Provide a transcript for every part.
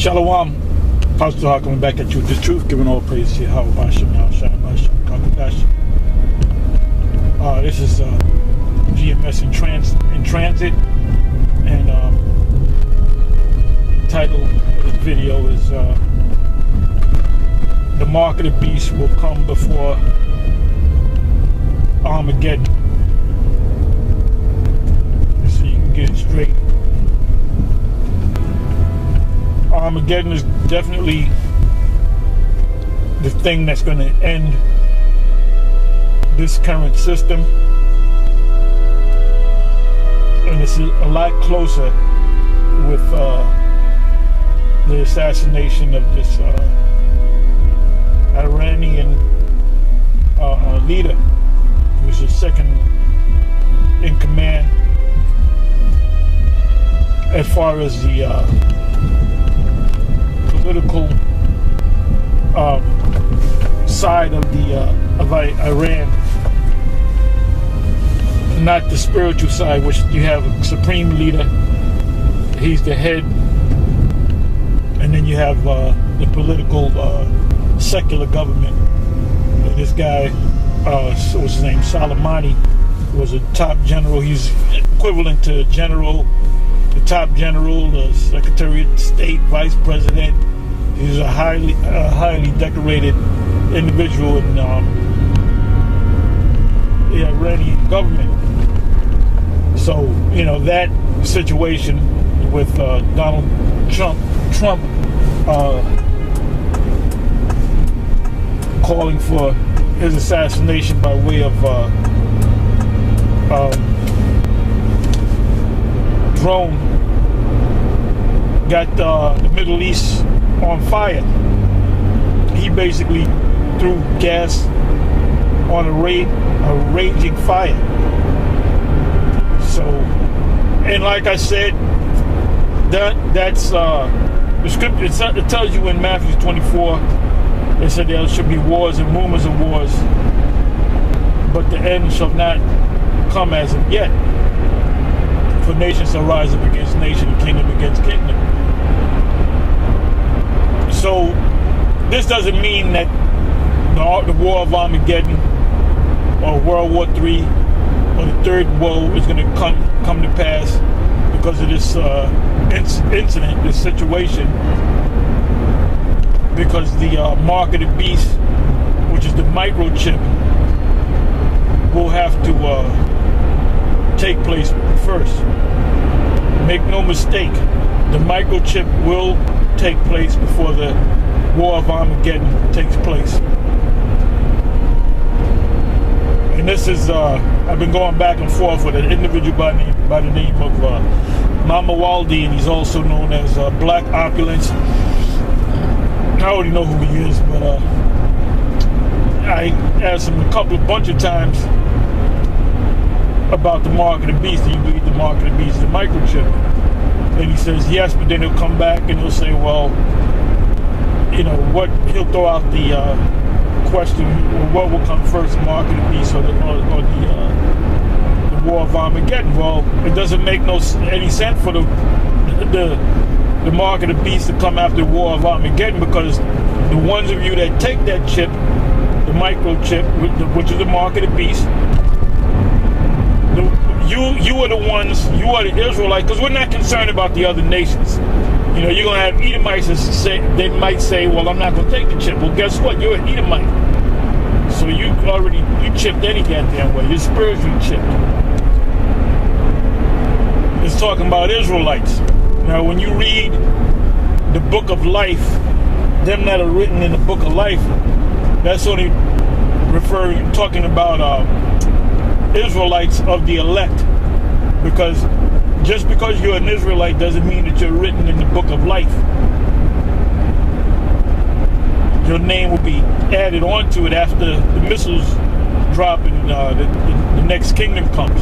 Shalom. Pastor Hawk coming back at you with the truth, giving all praise to Yahweh Bashem, Yahshua Bashem, Kakadash. This is GMS in transit, and the title of this video is "The Mark of the Beast Will Come Before Armageddon." So you can get it straight. Armageddon is definitely the thing that's going to end this current system, and it's a lot closer with the assassination of this Iranian leader, who's the second in command as far as the political side of Iran, not the spiritual side, which you have a supreme leader. He's the head, and then you have the political secular government. And this guy, what's his name, Soleimani, was a top general. He's equivalent to general, the top general, the Secretary of State, Vice President. He's a highly decorated individual in the Iranian government. So, you know, that situation with Donald Trump calling for his assassination by way of drone got the Middle East on fire. He basically threw gas on a raging fire. So, and like I said, that's the scripture. It tells you in Matthew 24, it said there should be wars and rumors of wars, but the end shall not come as of yet. For nation shall rise up against nation, kingdom against kingdom. So this doesn't mean that the war of Armageddon or World War III or the third woe is going to come to pass because of this incident, this situation, because the mark of the beast, which is the microchip, will have to take place first. Make no mistake, the microchip will take place before the war of Armageddon takes place. And this is, I've been going back and forth with an individual by the name of Mama Waldi, and he's also known as Black Opulence. I already know who he is, but I asked him a bunch of times about the mark of the beast. Do you believe the mark of the beast is the microchip? And he says yes, but then he'll come back and he'll say, well, you know, he'll throw out the question, well, what will come first, the mark of the beast or the war of Armageddon? Well, it doesn't make any sense for the mark of the beast to come after the war of Armageddon, because the ones of you that take that chip, the microchip, which is the mark of the beast, you are the ones, you are the Israelites, because we're not concerned about the other nations. You know, you're going to have Edomites that they might say, well, I'm not going to take the chip. Well, guess what? You're an Edomite. So you chipped any goddamn way. You're spiritually chipped. It's talking about Israelites. Now, when you read the book of life, them that are written in the book of life, that's only talking about Israelites of the elect, because just because you're an Israelite doesn't mean that you're written in the book of life. Your name will be added onto it after the missiles drop and the next kingdom comes,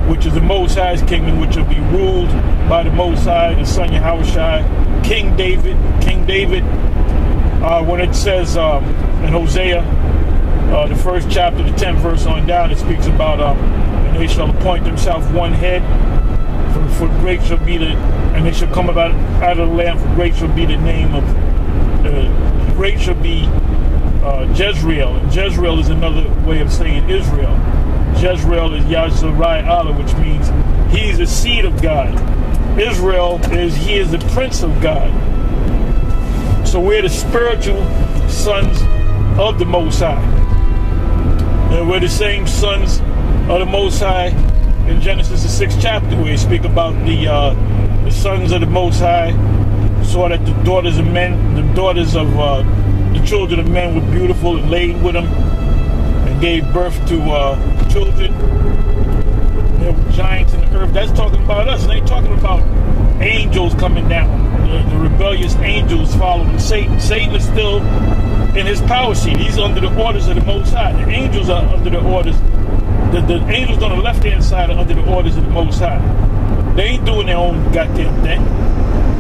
which is the Most High's kingdom, which will be ruled by the Most High, the Son Yahushua, King David. When it says in Hosea, the first chapter, the 10th verse on down, it speaks about and they shall appoint themselves one head, for great shall be the And they shall come out of the land, for great shall be the name of, great shall be Jezreel. And Jezreel is another way of saying Israel. Jezreel is Yazrai Allah, which means he is the seed of God. Israel is, he is the prince of God. So we're the spiritual sons of the Most High. And we're the same sons of the Most High in Genesis, the 6th chapter, where you speak about the sons of the Most High saw that the daughters of men, the daughters of the children of men were beautiful and laid with them and gave birth to children. There were giants in the earth. That's talking about us. They ain't talking about angels coming down. The rebellious angels following Satan. Satan is still in his power seat. He's under the orders of the Most High. The angels are under the orders. The angels on the left-hand side are under the orders of the Most High. They ain't doing their own goddamn thing.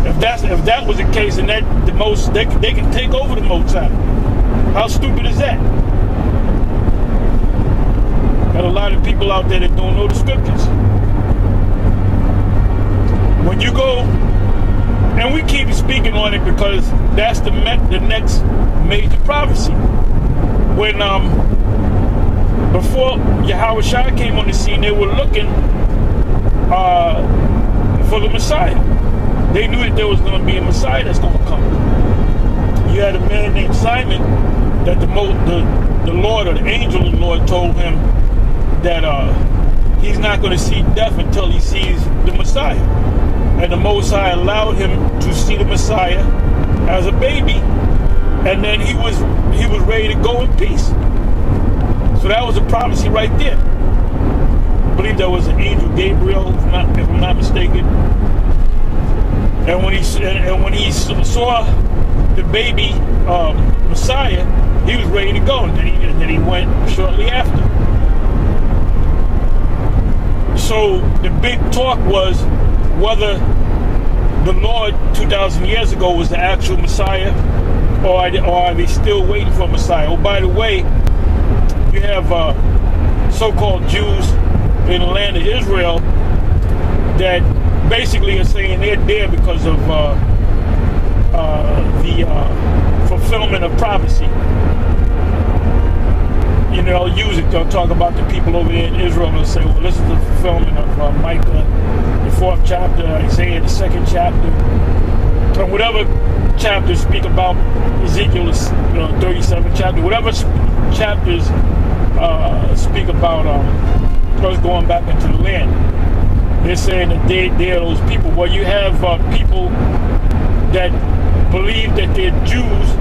If that was the case, and that they can take over the Most High. How stupid is that? Got a lot of people out there that don't know the scriptures. When you go, and we keep speaking on it because that's the next major prophecy. When before Yahweh Shai came on the scene, they were looking for the Messiah. They knew that there was going to be a Messiah that's going to come. You had a man named Simon that the Lord, or the angel of the Lord, told him that he's not going to see death until he sees the Messiah. And the Most High allowed him to see the Messiah as a baby, and then he was ready to go in peace. So that was a prophecy right there. I believe that was an angel Gabriel, if I'm not mistaken. And when he saw the baby Messiah, he was ready to go, and then he went shortly after. So the big talk was whether the Lord 2,000 years ago was the actual Messiah, or are they still waiting for a Messiah? Oh, by the way, you have so-called Jews in the land of Israel that basically are saying they're there because of the fulfillment of prophecy. You know, they'll use it. They'll talk about the people over there in Israel and say, well, this is the fulfillment of Micah, the 4th chapter, Isaiah, the 2nd chapter. And whatever chapters speak about Ezekiel, 37th chapter, whatever chapters speak about us going back into the land. They're saying that they are those people. Well, you have people that believe that they're Jews,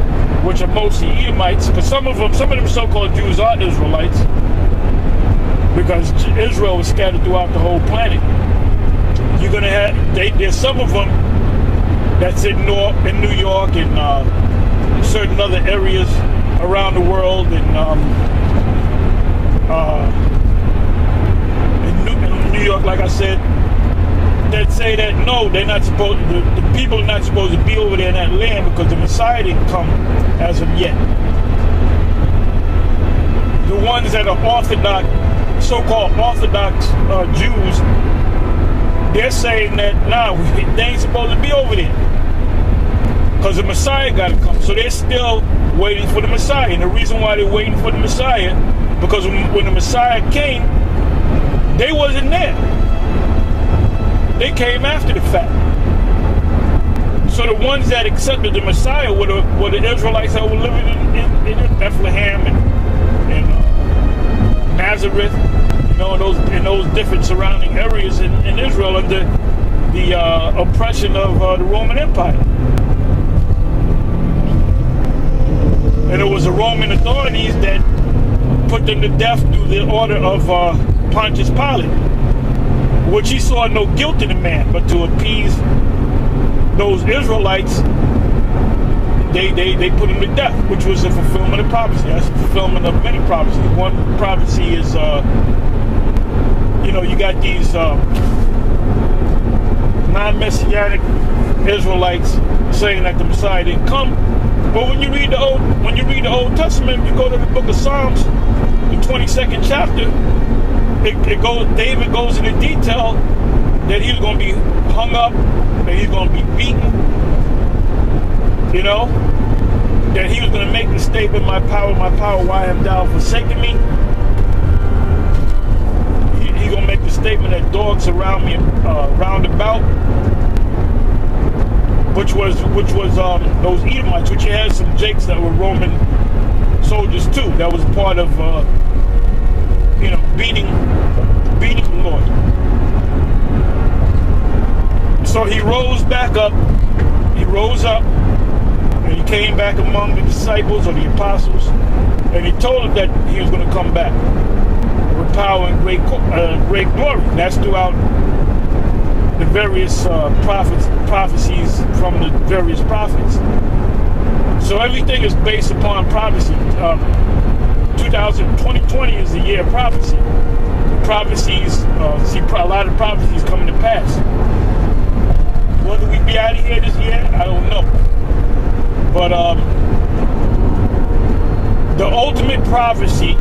which are mostly Edomites, because some of them so-called Jews are Israelites, because Israel was scattered throughout the whole planet. You're gonna have there's some of them that's in New York and certain other areas around the world, and in New York, like I said, that say that no, they're not supposed. The people are not supposed to be over there in that land because the Messiah didn't come as of yet. The ones that are Orthodox, so-called Orthodox Jews, they're saying that nah, they ain't supposed to be over there because the Messiah got to come. So they're still waiting for the Messiah, and the reason why they're waiting for the Messiah because when the Messiah came, they wasn't there. They came after the fact. So the ones that accepted the Messiah were the Israelites that were living in Bethlehem and Nazareth, in those different surrounding areas in Israel under the oppression of the Roman Empire. And it was the Roman authorities that put them to death through the order of Pontius Pilate, which he saw no guilt in the man, but to appease those Israelites, they put him to death, which was a fulfillment of prophecy. That's a fulfillment of many prophecies. One prophecy is, you got these non-messianic Israelites saying that the Messiah didn't come. But when you read the Old Testament, you go to the book of Psalms, the 22nd chapter. David goes into detail that he was going to be hung up, that he's going to be beaten, you know, that he was going to make the statement, my power, why have thou forsaken me? He's going to make the statement that dogs surround me round about, which was those Edomites, which you had some Jakes that were Roman soldiers too. That was part of, you know, beating the Lord. So he rose back up. He rose up, and he came back among the disciples or the apostles, and he told them that he was going to come back with power and great glory. And that's throughout the various prophecies from the various prophets. So everything is based upon prophecy. 2020 is the year of prophecy. Prophecies, see a lot of prophecies coming to pass. Whether we be out of here this year, I don't know. But the ultimate prophecy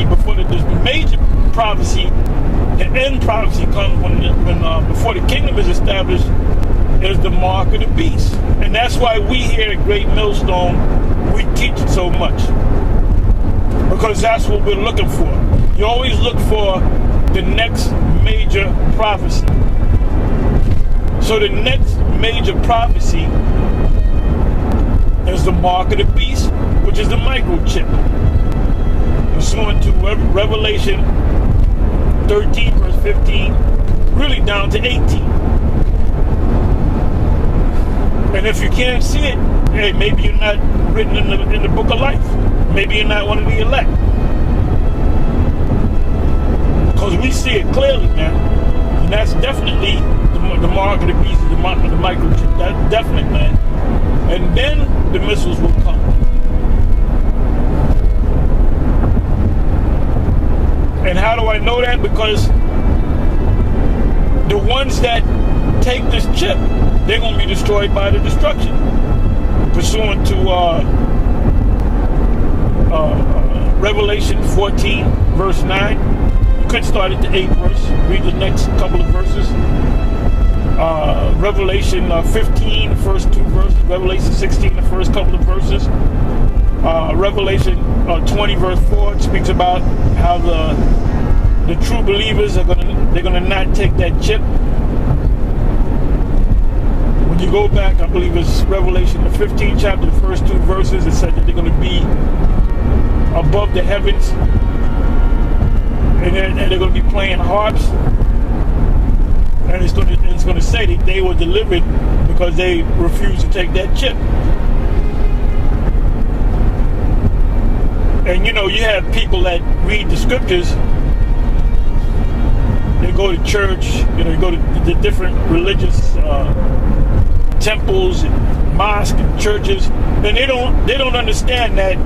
before the major prophecy, the end prophecy comes when before the kingdom is established, is the mark of the beast. And that's why we here at Great Millstone, we teach it so much. Because that's what we're looking for. You always look for the next major prophecy. So the next major prophecy is the mark of the beast, which is the microchip. Pursuant to Revelation 13, verse 15, really down to 18. And if you can't see it, hey, maybe you're not written in the book of life. Maybe you're not one of the elect. Because we see it clearly, man. And that's definitely the mark of the beast, the mark of the microchip. That's definite, man. And then the missiles will come. And how do I know that? Because the ones that take this chip, they're going to be destroyed by the destruction. Pursuant to Revelation 14, verse 9. You could start at the 8th verse. Read the next couple of verses. Revelation 15, first 2 verses. Revelation 16, the first couple of verses. Revelation 20, verse 4, it speaks about how the true believers they're gonna not take that chip. When you go back, I believe it's Revelation the 15th chapter, the first 2 verses, it said that they're gonna be above the heavens, and they're gonna be playing harps, and it's gonna say that they were delivered because they refused to take that chip. And you know, you have people that read the scriptures, they go to church, you know, you go to the different religious temples and mosques and churches, and they don't understand that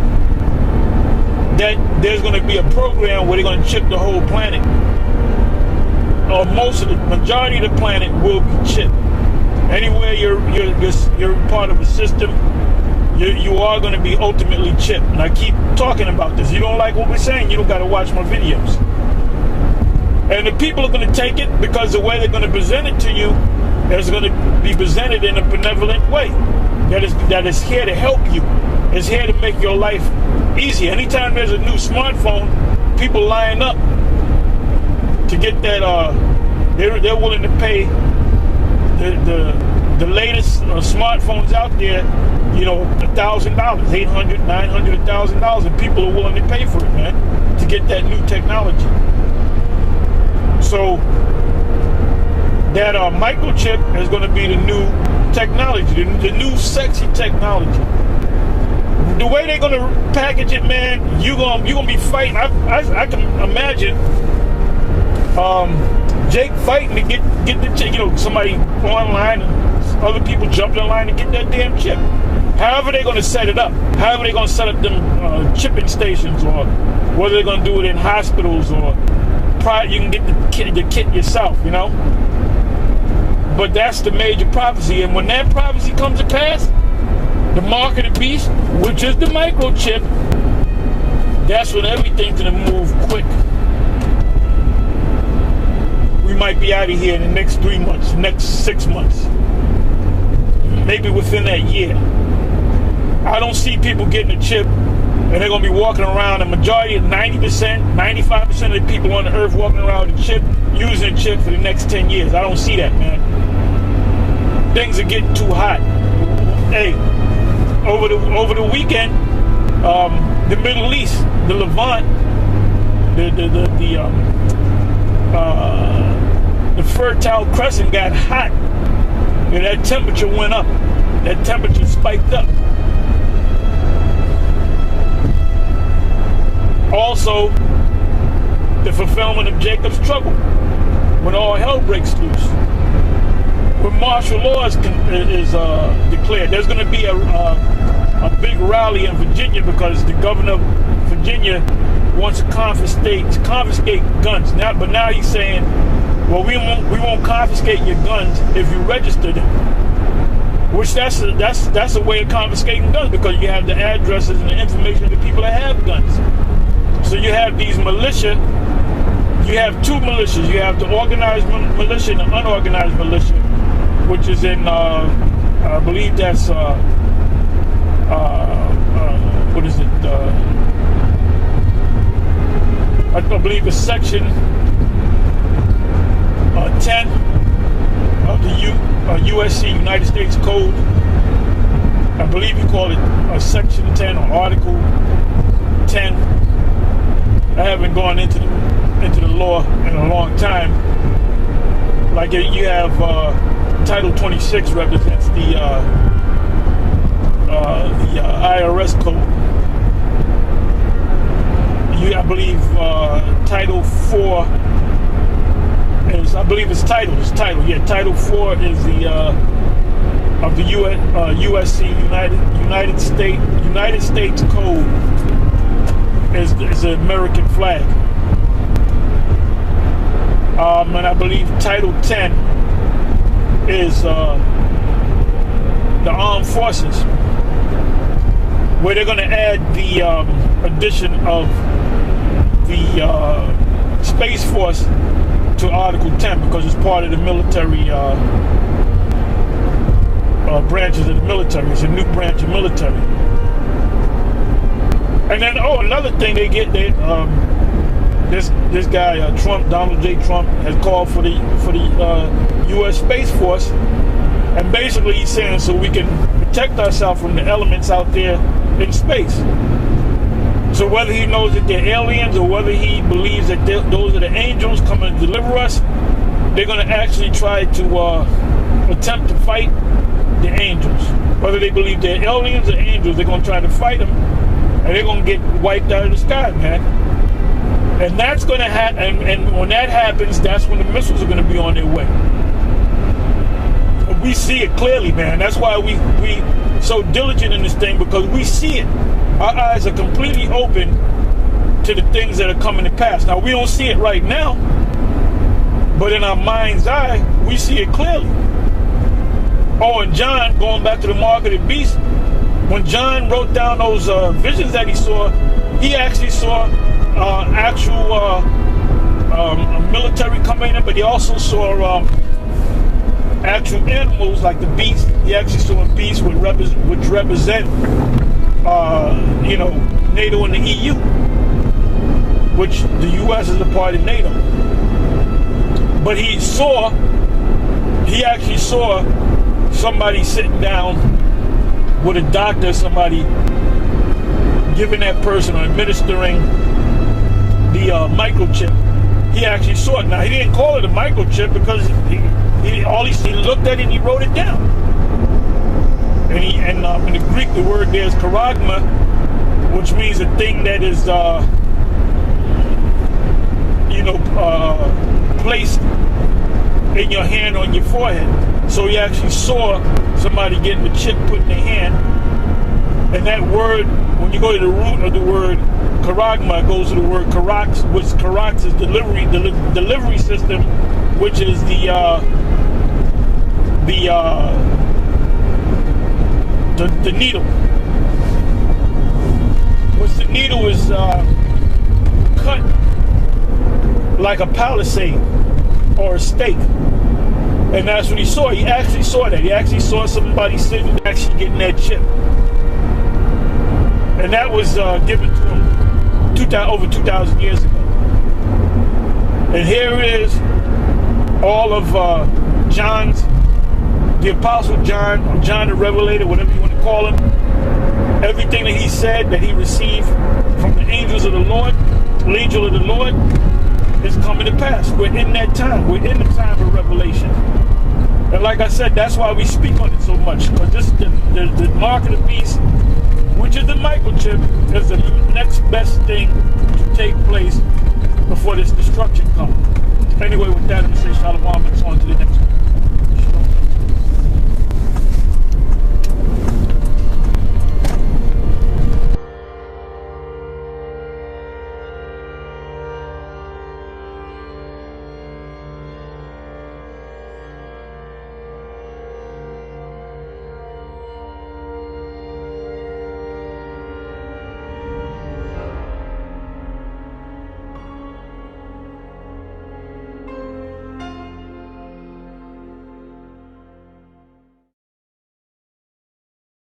there's going to be a program where they're going to chip the whole planet, or most of the majority of the planet will be chipped. Anywhere you're part of a system, you are going to be ultimately chipped. And I keep talking about this. You don't like what we're saying, you don't got to watch my videos. And the people are going to take it because the way they're going to present it to you is going to be presented in a benevolent way. That is here to help you. It's here to make your life easy. Anytime there's a new smartphone, people line up to get that. They're willing to pay the latest smartphones out there. You know, $1,000, $800, $900, $1,000, and people are willing to pay for it, man, to get that new technology. So that microchip is going to be the new technology, the new sexy technology. The way they're going to package it, man, you're gonna be fighting. I can imagine Jake fighting to get the chip. You know, somebody online and other people jumping in line to get that damn chip. However they're going to set it up. However they're going to set up them chipping stations, or whether they're going to do it in hospitals, or you can get the kit yourself, you know. But that's the major prophecy, and when that prophecy comes to pass, the mark of the beast, which is the microchip, that's when everything's going to move quick. we might be out of here in the next 3 months, next 6 months, maybe within that year. I don't see people getting a chip and they're going to be walking around, the majority of 90%, 95% of the people on the earth walking around with a chip, using a chip for the next 10 years. I don't see that, man. Things are getting too hot. Hey, over the weekend, the Middle East, the Levant, the Fertile Crescent got hot, and that temperature went up. That temperature spiked up. Also, the fulfillment of Jacob's trouble, when all hell breaks loose, when martial law is declared. There's going to be a big rally in Virginia because the governor of Virginia wants to confiscate guns. But now he's saying, well, we won't confiscate your guns if you register them. Which that's a way of confiscating guns, because you have the addresses and the information of the people that have guns. So you have these militia. You have two militias. You have the organized militia and the unorganized militia, which is in, I believe that's, what is it? I believe it's section 10 of the USC, United States Code. I believe you call it section 10 or article 10. I haven't gone into the law in a long time. Like you have Title 26 represents the IRS code. I believe Title 4 is, I believe it's title. Yeah, Title 4 is the of the USC United States Code. Is the American flag. And I believe Title 10 is the armed forces, where they're going to add the addition of the Space Force to Article 10, because it's part of the military branches of the military. It's a new branch of military. And then, another thing this guy Trump, Donald J. Trump, has called for the U.S. Space Force, and basically he's saying so we can protect ourselves from the elements out there in space. So whether he knows that they're aliens or whether he believes that those are the angels coming to deliver us, they're going to actually try to attempt to fight the angels. Whether they believe they're aliens or angels, they're going to try to fight them. And they're going to get wiped out of the sky, man. And that's going to happen. And when that happens, that's when the missiles are going to be on their way. We see it clearly, man. That's why we so diligent in this thing, because we see it. Our eyes are completely open to the things that are coming to pass. Now, we don't see it right now, but in our mind's eye, we see it clearly. And John, going back to the mark of the beast, when John wrote down those visions that he saw, he actually saw actual military coming in, but he also saw actual animals like the beast. He actually saw a beast which represent, NATO and the EU, which the U.S. is a part of NATO. But he actually saw somebody sitting down with a doctor, somebody giving that person or administering the microchip. He actually saw it. Now, he didn't call it a microchip because he looked at it and he wrote it down. And in the Greek, the word there is charagma, which means a thing that is, placed in your hand on your forehead. So he actually saw somebody getting the chip put in their hand. And that word, when you go to the root of the word charagma, it goes to the word charax, which charax is delivery system, which is the needle. Which the needle is cut like a palisade. or a stake. And that's what he saw. He actually saw that. He actually saw somebody sitting actually getting that chip. And that was given to him over 2,000 years ago. And here is all of the Apostle John, or John the Revelator, whatever you want to call him. Everything that he said that he received from the angels of the Lord, the angel of the Lord, is coming to pass. We're in that time. We're in the time of revelation. And like I said, that's why we speak on it so much. Because this is the mark of the beast, which is the microchip, is the next best thing to take place before this destruction comes. Anyway, with that, I'm going to say shalom, and on to the next one.